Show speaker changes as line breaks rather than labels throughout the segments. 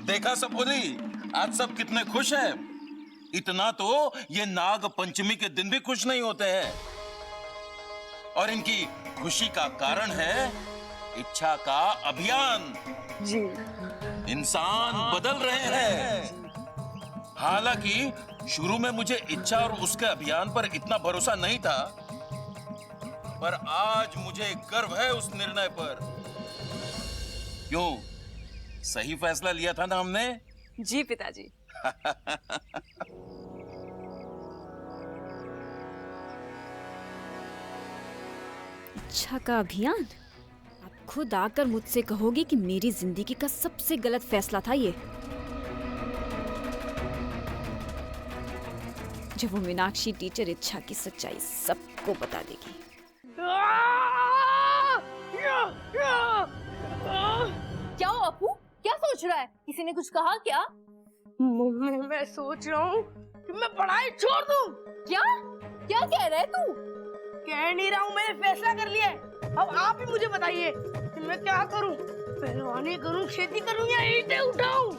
देखा सपोली, आज सब कितने खुश हैं। इतना तो ये नाग पंचमी के दिन भी खुश नहीं होते हैं। और इनकी खुशी का कारण है इच्छा का अभियान।
जी।
इंसान बदल रहे हैं। हालांकि शुरू में मुझे इच्छा और उसके अभियान पर इतना भरोसा नहीं था, पर आज मुझे गर्व है उस निर्णय पर। क्यों, सही फैसला लिया था ना हमने?
जी पिताजी।
इच्छा का अभियान? आप खुद आकर मुझसे कहोगे कि मेरी जिंदगी का सबसे गलत फैसला था ये। जब वो मीनाक्षी टीचर इच्छा की सच्चाई सबको बता देगी।
क्या हो अपू, क्या सोच रहा है? किसी ने कुछ कहा क्या?
मैं सोच रहा हूँ कि मैं पढ़ाई छोड़ दूँ।
क्या क्या कह रहा है तू?
कह नहीं रहा हूँ, मैंने फैसला कर लिया है। अब आप ही मुझे बताइए कि मैं क्या करूँ? पहलवानी करूँ, खेती करूँ या ईंटें उठाऊँ?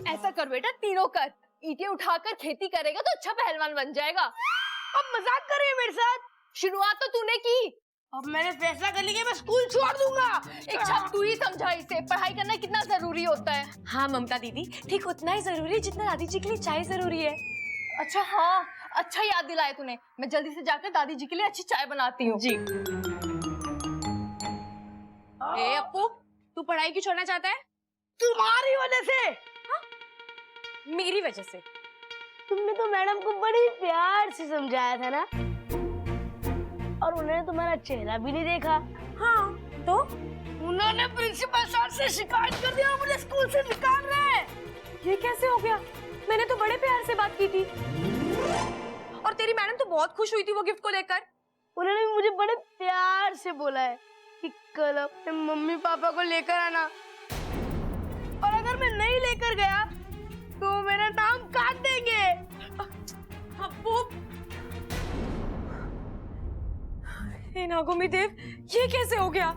ऐसा कर बेटा, तीनों कर। ईंटें उठाकर खेती करेगा तो अच्छा पहलवान बन जाएगा।
अब मजाक कर रही है मेरे साथ?
शुरुआत तो तूने की।
अब मैंने फैसला कर लिया, मैं स्कूल छोड़ दूंगा।
इच्छा, तू ही समझा इसे, पढ़ाई करना कितना जरूरी होता है।
हाँ ममता दीदी, ठीक उतना ही जरूरी है जितना दादी जी के लिए चाय जरूरी है।
अच्छा हाँ, अच्छा याद दिलाया तूने। मैं जल्दी से जाकर दादी जी के लिए अच्छी चाय बनाती हूँ।
जी। ए अपू, तू पढ़ाई क्यों छोड़ना चाहता है?
तुम्हारी वजह से।
हाँ? मेरी वजह से?
तुमने तो मैडम को बड़ी प्यार से समझाया था ना, और उन्होंने तुम्हारा चेहरा भी नहीं देखा।
हाँ तो
उन्होंने प्रिंसिपल सर से शिकायत कर दिया और मुझे स्कूल से निकाल रहे हैं।
ये कैसे हो गया? मैंने तो बड़े प्यार से बात की थी और तेरी मैडम तो बहुत खुश हुई थी वो गिफ्ट को लेकर।
उन्होंने भी मुझे बड़े प्यार से बोला है कि कल अपने मम्मी पापा को लेकर आना, और अगर मैं नहीं लेकर गया तो मेरा नाम काट देंगे।
अप्पू, हे नागोमी देव, ये कैसे हो गया?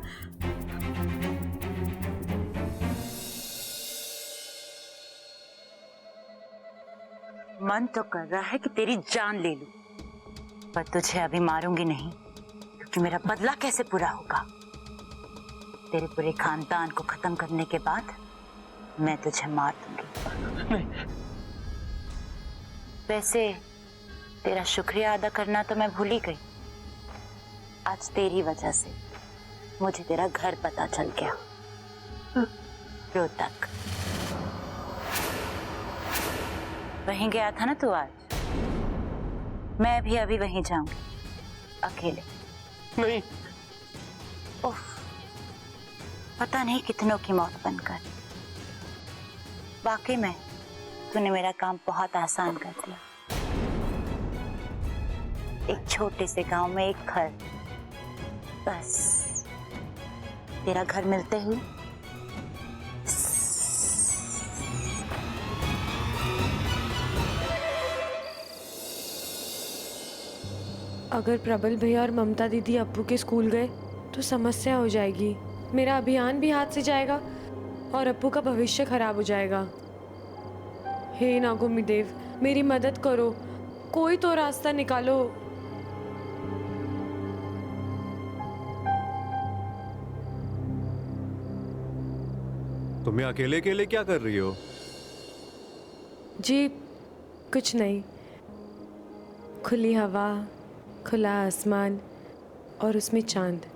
मन तो कर रहा है कि तेरी जान ले लूं, पर तुझे अभी मारूंगी नहीं, क्योंकि मेरा बदला कैसे पूरा होगा। तेरे पूरे खानदान को खत्म करने के बाद मैं तुझे मार दूंगी। वैसे तेरा शुक्रिया अदा करना तो मैं भूल ही गई। आज तेरी वजह से मुझे तेरा घर पता चल गया, रोहतक। वहीं गया था ना तू आज? मैं भी अभी वहीं जाऊंगी, अकेले।
नहीं।
उफ, पता नहीं कितनों की मौत बनकर। वाकई में तूने मेरा काम बहुत आसान कर दिया। एक छोटे से गांव में एक घर, बस तेरा घर मिलते ही
अगर प्रबल भैया और ममता दीदी अप्पू के स्कूल गए तो समस्या हो जाएगी। मेरा अभियान भी हाथ से जाएगा और अप्पू का भविष्य खराब हो जाएगा। हे नागोमी देव, मेरी मदद करो, कोई तो रास्ता निकालो।
तुम्हें अकेले अकेले क्या कर रही हो?
जी कुछ नहीं, खुली हवा, खुला आसमान और उसमें चांद,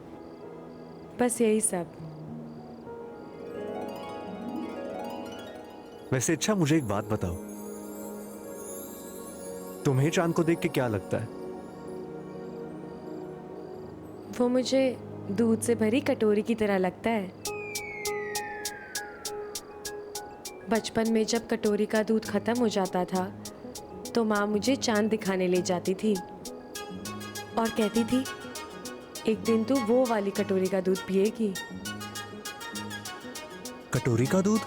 बस यही सब।
वैसे अच्छा, मुझे एक बात बताओ, तुम्हें चांद को देख के क्या लगता है?
वो मुझे दूध से भरी कटोरी की तरह लगता है। बचपन में जब कटोरी का दूध खत्म हो जाता था तो माँ मुझे चांद दिखाने ले जाती थी और कहती थी एक दिन तू वो वाली कटोरी का दूध पिएगी।
कटोरी का दूध?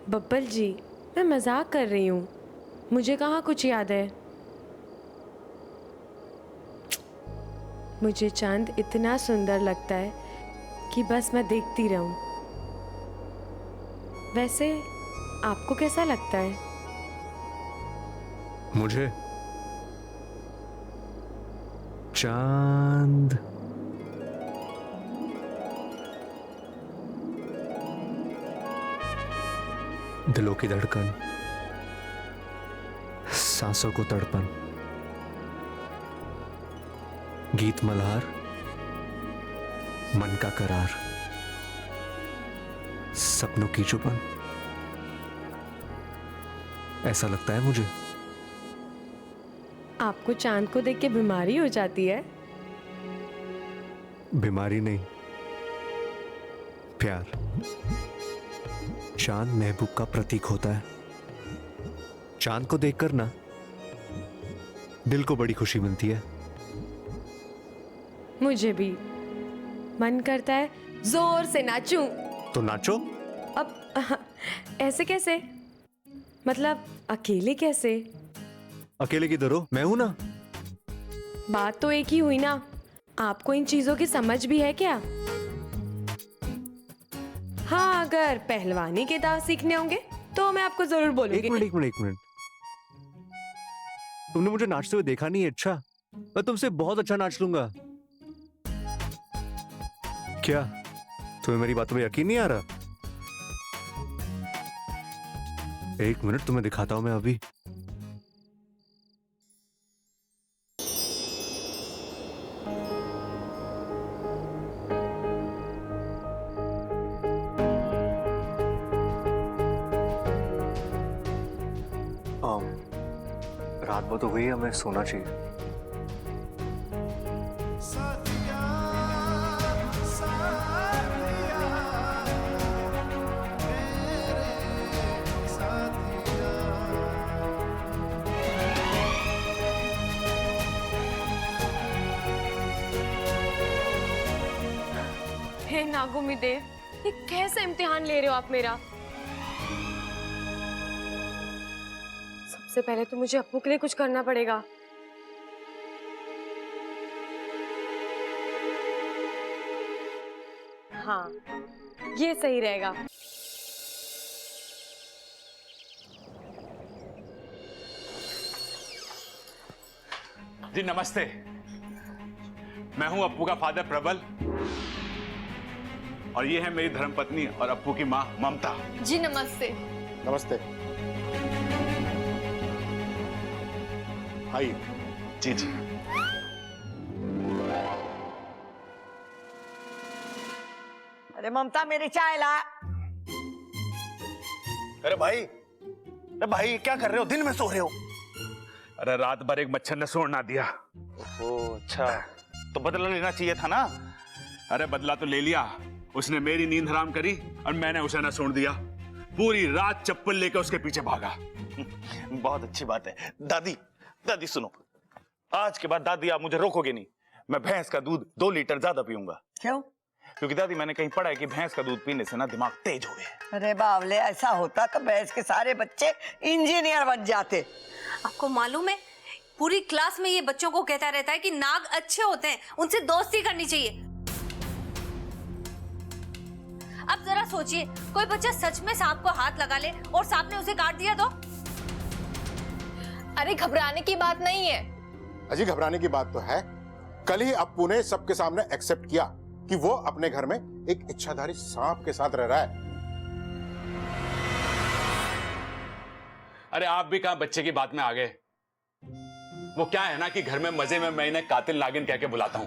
बब्बल जी, मैं मजाक कर रही हूँ, मुझे कहाँ कुछ याद है। मुझे चांद इतना सुंदर लगता है कि बस मैं देखती रहूं। वैसे आपको कैसा लगता है?
मुझे चांद दिलों की धड़कन, सांसों को तड़पन, गीत मल्हार, मन का करार, सपनों की चुपन, ऐसा लगता है मुझे।
आपको चांद को देख के बीमारी हो जाती है?
बीमारी नहीं, प्यार। चांद महबूब का प्रतीक होता है। चांद को देखकर ना दिल को बड़ी खुशी मिलती है।
मुझे भी मन करता है जोर से नाचूं।
तो नाचो।
अब ऐसे कैसे? मतलब अकेले कैसे?
अकेले किधर हो? मैं हूं ना।
बात तो एक ही हुई ना। आपको इन चीजों की समझ भी है क्या? हाँ, अगर पहलवानी के दांव सीखने होंगे तो मैं आपको जरूर बोलूंगी।
एक मिनट। तुमने मुझे नाचते हुए देखा नहीं है? अच्छा, मैं तुमसे बहुत अच्छा नाच लूंगा। क्या तुम्हें मेरी बातों में यकीन नहीं आ रहा? एक मिनट, तुम्हें दिखाता हूं मैं अभी। रात बहुत हो गई है, हमें सोना चाहिए।
हे नागुमी देव, ये कैसा इम्तिहान ले रहे हो आप मेरा? सबसे पहले तो मुझे अप्पू के लिए कुछ करना पड़ेगा। हाँ, ये सही रहेगा।
जी नमस्ते, मैं हूं अप्पू का फादर प्रबल और ये है मेरी धर्मपत्नी और अप्पू की मां ममता।
जी नमस्ते।
नमस्ते। हाय।
जी जी।
अरे ममता, मेरी चाय ला।
अरे भाई क्या कर रहे हो? दिन में सो रहे हो?
अरे रात भर एक मच्छर ने सोने ना दिया।
ओह अच्छा, तो बदला लेना चाहिए था ना।
अरे बदला तो ले लिया, उसने मेरी नींद हराम करी और मैंने उसे ना सोने दिया। पूरी रात चप्पल लेकर उसके पीछे भागा।
बहुत अच्छी बात है। दादी सुनो, आज के बाद दादी आप मुझे रोकोगे नहीं। मैं भैंस का दूध 2 लीटर ज्यादा पीऊंगा।
क्यों?
क्योंकि दादी मैंने कहीं पढ़ा है कि भैंस का दूध पीने से ना दिमाग तेज हो गया।
अरे बावले, ऐसा होता तो भैंस के सारे बच्चे इंजीनियर बन जाते।
आपको मालूम है, पूरी क्लास में ये बच्चों को कहता रहता है कि नाग अच्छे होते हैं, उनसे दोस्ती करनी चाहिए। अब जरा सोचिए, कोई बच्चा सच में सांप को हाथ लगा ले और सांप ने उसे काट दिया तो?
अरे घबराने की बात नहीं है।
अजी घबराने की बात तो है। कल ही अप्पू ने सबके सामने एक्सेप्ट किया कि वो अपने घर में एक इच्छाधारी सांप के साथ रह रहा है।
अरे आप भी कहां बच्चे की बात में आ गए। वो क्या है ना कि घर में मजे में मैं इन्हें कातिल नागिन कह के बुलाता हूं,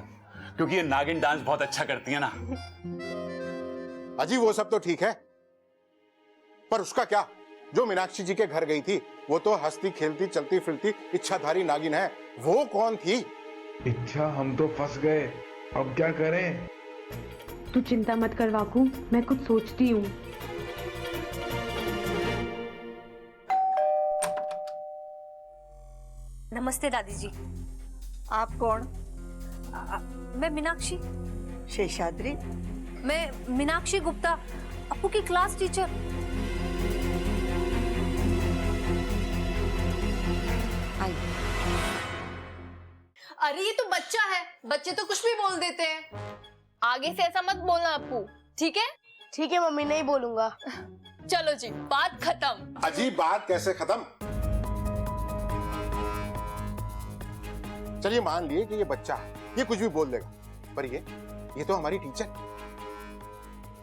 क्योंकि ये नागिन डांस बहुत अच्छा करती है ना।
अजी वो सब तो ठीक है, पर उसका क्या? जो मीनाक्षी जी के घर गई थी वो तो हंसती खेलती चलती फिरती इच्छाधारी नागिन है। वो कौन थी?
इच्छा, हम तो फंस गए, अब क्या करें?
तू चिंता मत कर वाकू, मैं कुछ सोचती हूँ।
नमस्ते दादी जी।
आप कौन?
मैं मीनाक्षी।
शेषाद्री?
मैं मीनाक्षी गुप्ता, अप्पू की क्लास टीचर।
अरे ये तो बच्चा है, बच्चे तो कुछ भी बोल देते हैं। आगे से ऐसा मत बोलना अप्पू, ठीक है?
ठीक है मम्मी, नहीं बोलूंगा।
चलो जी, बात खत्म।
अजीब बात कैसे खत्म? चलिए मान लिए कि ये बच्चा है, ये कुछ भी बोल देगा, पर ये तो हमारी टीचर,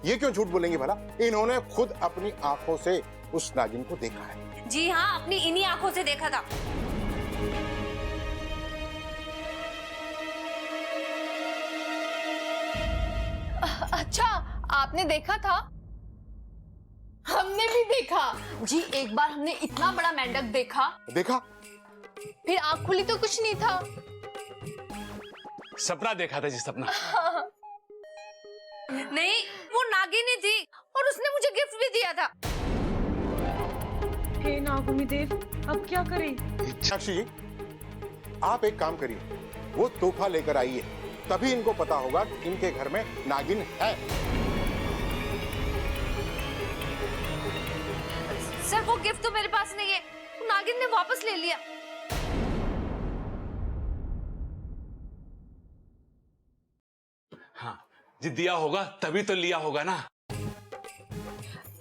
ये क्यों झूठ बोलेंगे भला? इन्होंने खुद अपनी आंखों से उस नागिन को देखा है।
जी हाँ, अपनी इन्हीं आंखों से देखा था।
अच्छा, आपने देखा था? हमने भी देखा जी। एक बार हमने इतना बड़ा मेंढक देखा, फिर आंख खुली तो कुछ नहीं था।
सपना देखा था जी, सपना।
नहीं, वो नागिन ही थी और उसने मुझे गिफ्ट भी दिया था।
हे नागुमिदेव, अब क्या करें?
साक्षी जी, आप एक काम करिए, वो तोहफा लेकर आइए, तभी इनको पता होगा कि इनके घर में नागिन है।
सर, वो गिफ्ट तो मेरे पास नहीं है, नागिन ने वापस ले लिया।
हाँ जी, दिया होगा तभी तो लिया होगा ना।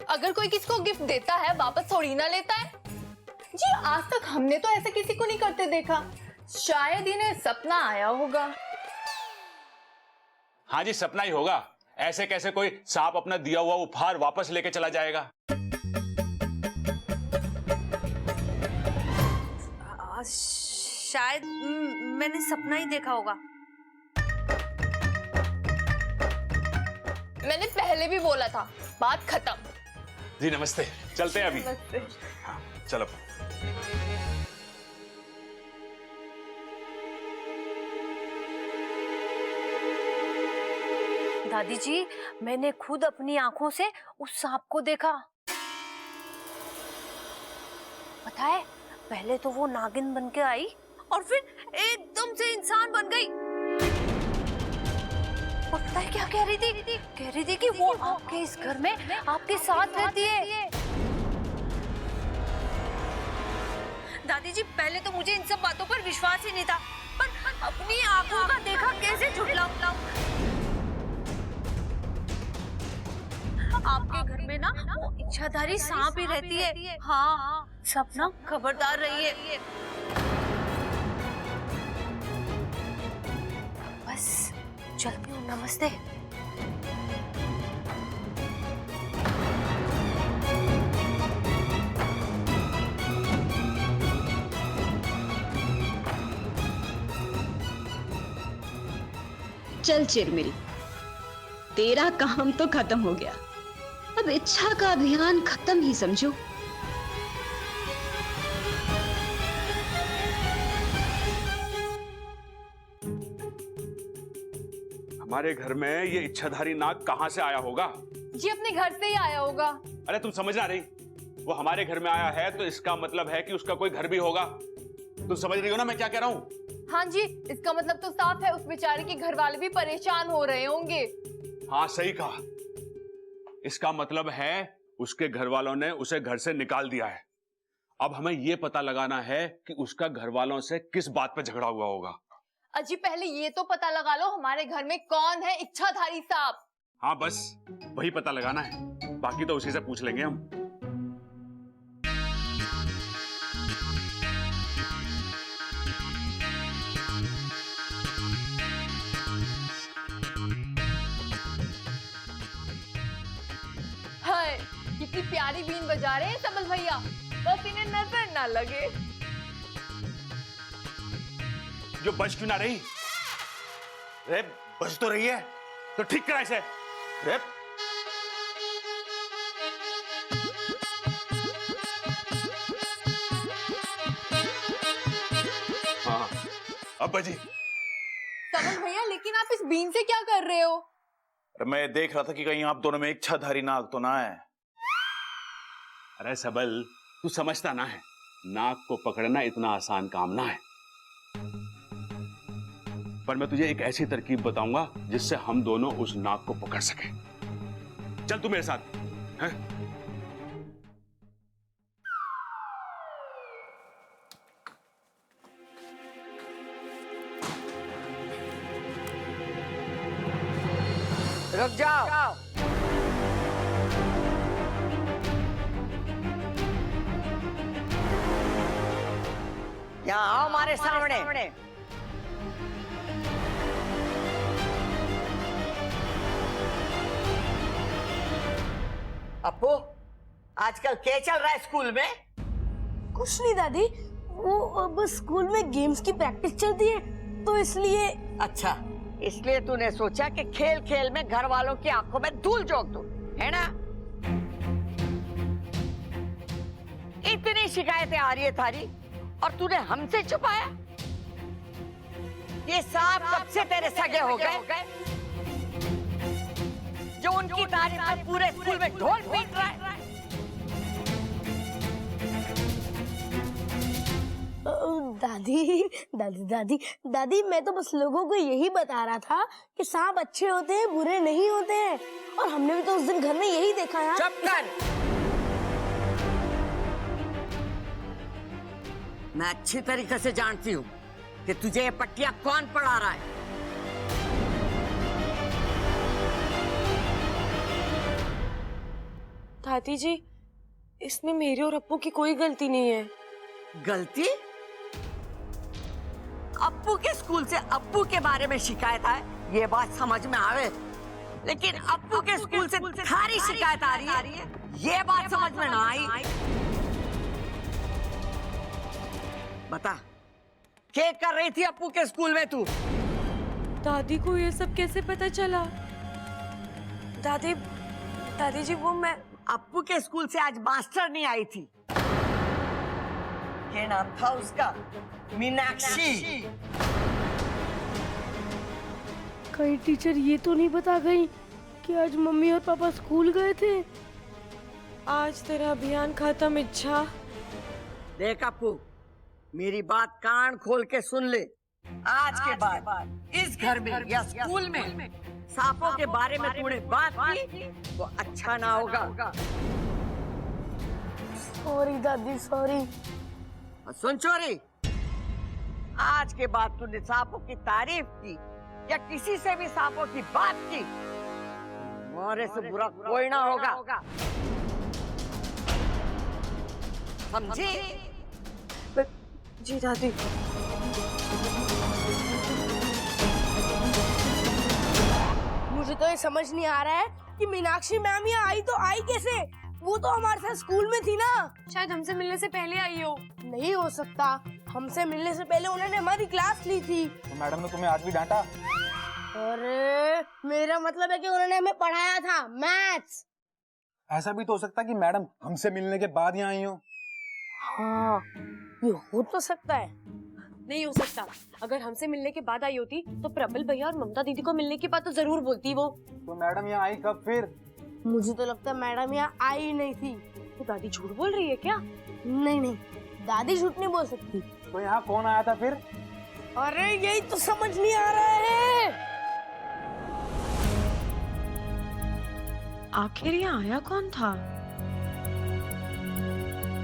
अगर कोई किसी को गिफ्ट देता है, वापस थोड़ी ना लेता है जी। आज तक हमने तो ऐसा किसी को नहीं करते देखा। शायद इन्हें सपना आया होगा।
हाँ जी, सपना ही होगा। ऐसे कैसे कोई सांप अपना दिया हुआ उपहार वापस लेके चला जाएगा?
शायद मैंने सपना ही देखा होगा।
मैंने पहले भी बोला था, बात खत्म।
जी नमस्ते, चलते हैं अभी।
नमस्ते।
हाँ चलो।
दादी जी, मैंने खुद अपनी आंखों से उस सांप को देखा। पता है, पहले तो वो नागिन बन के आई और फिर एकदम से इंसान बन गई। और पता है क्या कह रही थी? कह रही थी कि वो आपके इस घर में आपके साथ रहती है। दादी जी, पहले तो मुझे इन सब बातों पर विश्वास ही नहीं था, पर अपनी आंखों का देखा कैसे झुठलाऊं? आपके घर में ना वो इच्छाधारी सांप ही रहती है। हाँ, सपना खबरदार रहिए। बस चलती हूँ, नमस्ते।
चल चिरमिरी, तेरा काम तो खत्म हो गया। अब इच्छा का अभियान खत्म ही समझो।
हमारे घर में ये इच्छाधारी नाग कहां से आया होगा?
जी अपने घर से ही आया होगा।
अरे तुम समझ ना रही? वो हमारे घर में आया है तो इसका मतलब है कि उसका कोई घर भी होगा। तुम समझ रही हो ना मैं क्या कह रहा हूँ?
हाँ जी, इसका मतलब तो साफ है, उस बेचारे के घर वाले भी परेशान हो रहे होंगे।
हाँ सही कहा। इसका मतलब है उसके घर वालों ने उसे घर से निकाल दिया है। अब हमें यह पता लगाना है कि उसका घर वालों से किस बात पे झगड़ा हुआ होगा।
अजी पहले ये तो पता लगा लो, हमारे घर में कौन है इच्छाधारी सांप।
हाँ बस वही पता लगाना है, बाकी तो उसी से पूछ लेंगे हम।
हाय, कितनी प्यारी बीन बजा रहे हैं सबल भैया, बस इन्हें नजर ना लगे।
जो बज क्यों ना रही? रे बज तो रही है तो ठीक करा इसे। रे हाँ अब बजी।
सबल भैया लेकिन आप इस बीन से क्या कर रहे हो?
मैं देख रहा था कि कहीं आप दोनों में इच्छाधारी नाग तो ना है।
अरे सबल तू समझता ना है, नाग को पकड़ना इतना आसान काम ना है। पर मैं तुझे एक ऐसी तरकीब बताऊंगा जिससे हम दोनों उस नाग को पकड़ सकें। चल तू मेरे साथ हैं?
रुक जाओ। यहाँ आओ हमारे सामने। अपू, आजकल क्या चल रहा है स्कूल में?
कुछ नहीं दादी, वो अब स्कूल में गेम्स की प्रैक्टिस चलती है तो इसलिए।
अच्छा, इसलिए तूने सोचा कि खेल खेल में घर वालों की आंखों में धूल झोंक दूं, है ना? इतनी शिकायतें आ रही है थारी और तूने हमसे छुपाया? ये साहब कब से तेरे सगे हो गए जो उनकी तारीफ में पूरे स्कूल में ढोल पीट रहा है?
दादी दादी दादी दादी, मैं तो बस लोगों को यही बता रहा था कि सांप अच्छे होते हैं, बुरे नहीं होते हैं। और हमने भी तो उस दिन घर में यही देखा यार।
चुप कर। मैं अच्छी तरीके से जानती हूँ कि तुझे ये पट्टियां कौन पढ़ा रहा है।
दादी जी, इसमें मेरी और अप्पू की कोई गलती नहीं है।
गलती? अप्पू के स्कूल से अप्पू के बारे में शिकायत आए, ये बात समझ में आवे, लेकिन अप्पू के स्कूल से थारी शिकायत आ रही है, ये बात समझ में ना आई। बता, क्या कर रही थी अप्पू के स्कूल में तू?
दादी को ये सब कैसे पता चला? दादी दादी जी, वो मैं
अप्पू के स्कूल से आज मास्टर नहीं आई थी। क्या नाम था उसका? मीनाक्षी।
कहीं टीचर ये तो नहीं बता गई कि आज मम्मी और पापा स्कूल गए थे?
आज तेरा अभियान खत्म। इच्छा,
देख अप्पू, मेरी बात कान खोल के सुन ले। आज के बाद इस घर में या स्कूल में सांपों के बारे में तूने बात की तो अच्छा ना होगा।
सॉरी दादी, सॉरी।
सुन चोरी, आज के बाद तूने सांपों की तारीफ की या किसी से भी सांपों की बात की, तुम्हारे से बुरा कोई ना होगा, समझी?
जी दादी।
मुझे तो ये समझ नहीं आ रहा है कि मीनाक्षी मैम यहाँ आई तो आई कैसे? वो तो हमारे साथ स्कूल में थी ना।
शायद हमसे मिलने से पहले आई हो।
नहीं हो सकता, हमसे मिलने से पहले उन्होंने हमारी क्लास ली थी।
तो मैडम ने तुम्हें आज भी डांटा?
अरे मेरा मतलब है कि उन्होंने हमें पढ़ाया था मैथ्स।
ऐसा भी तो हो सकता है कि मैडम हमसे मिलने के बाद यहाँ आई हो।
हाँ, ये हो तो सकता है।
नहीं हो सकता। अगर हमसे मिलने के बाद आई होती तो प्रबल भैया और ममता दीदी को मिलने की बात तो जरूर बोलती वो।
तो मैडम यहाँ आई कब फिर?
मुझे तो लगता है मैडम यहाँ आई ही नहीं थी।
तो दादी झूठ बोल रही है क्या?
नहीं नहीं, दादी झूठ नहीं बोल सकती।
तो यहाँ कौन आया था फिर?
अरे यही तो समझ नहीं आ रहा है।
आखिर यहाँ आया कौन था?